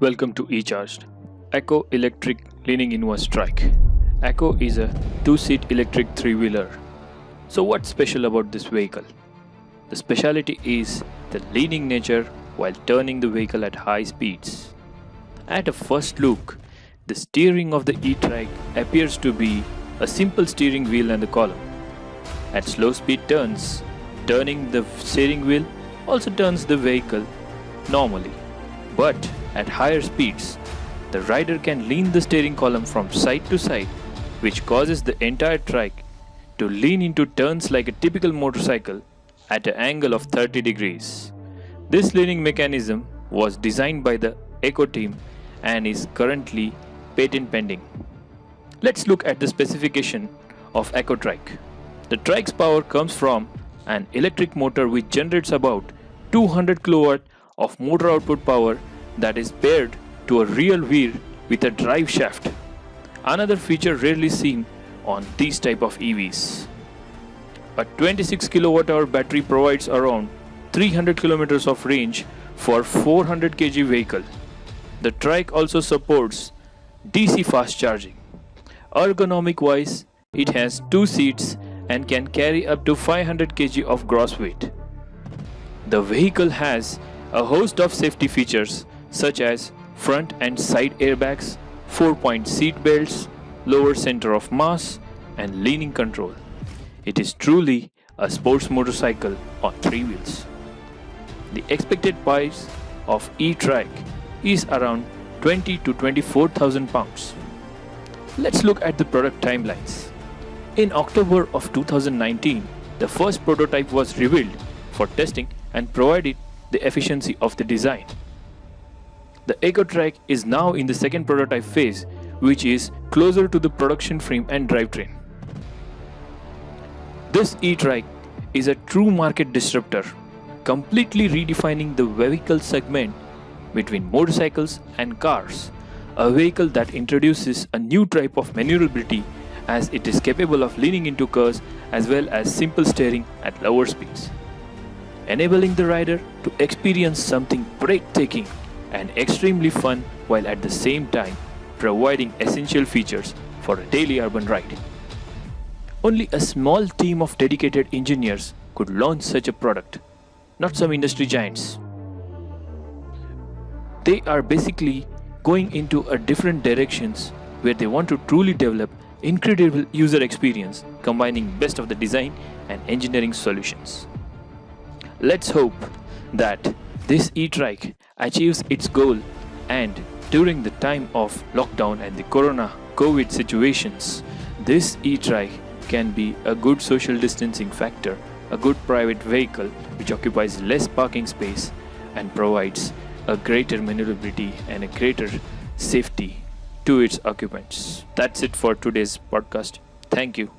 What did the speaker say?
Welcome to eCharged. Echo Electric Leaning Inverse Trike. Echo is a two-seat electric three-wheeler. So what's special about this vehicle? The speciality is the leaning nature while turning the vehicle at high speeds. At a first look, the steering of the e-trike appears to be a simple steering wheel and a column. At slow speed turns, turning the steering wheel also turns the vehicle normally. But at higher speeds, the rider can lean the steering column from side to side, which causes the entire trike to lean into turns like a typical motorcycle at an angle of 30 degrees. This leaning mechanism was designed by the Echo team and is currently patent pending. Let's look at the specification of Echo Trike. The trike's power comes from an electric motor which generates about 200 kW of motor output power that is paired to a rear wheel with a drive shaft. Another feature rarely seen on these type of EVs. A 26 kWh battery provides around 300 km of range for 400 kg vehicle. The trike also supports DC fast charging. Ergonomic wise, it has 2 seats and can carry up to 500 kg of gross weight. The vehicle has a host of safety features such as front and side airbags, 4-point seat belts, lower center of mass, and leaning control. It is truly a sports motorcycle on 3 wheels. The expected price of e-trike is around 20 to 24,000 pounds. Let's look at the product timelines. In October of 2019, the first prototype was revealed for testing and provided the efficiency of the design. The Echo Trike is now in the second prototype phase, which is closer to the production frame and drivetrain. This e-trike is a true market disruptor, completely redefining the vehicle segment between motorcycles and cars. A vehicle that introduces a new type of maneuverability as it is capable of leaning into curves as well as simple steering at lower speeds, enabling the rider to experience something breathtaking and extremely fun while at the same time providing essential features for a daily urban ride. Only a small team of dedicated engineers could launch such a product, not some industry giants. They are basically going into a different directions where they want to truly develop incredible user experience, combining best of the design and engineering solutions. Let's hope that this e-trike achieves its goal, and during the time of lockdown and the COVID situations, this e-trike can be a good social distancing factor, a good private vehicle which occupies less parking space and provides a greater maneuverability and a greater safety to its occupants. That's it for today's podcast. Thank you.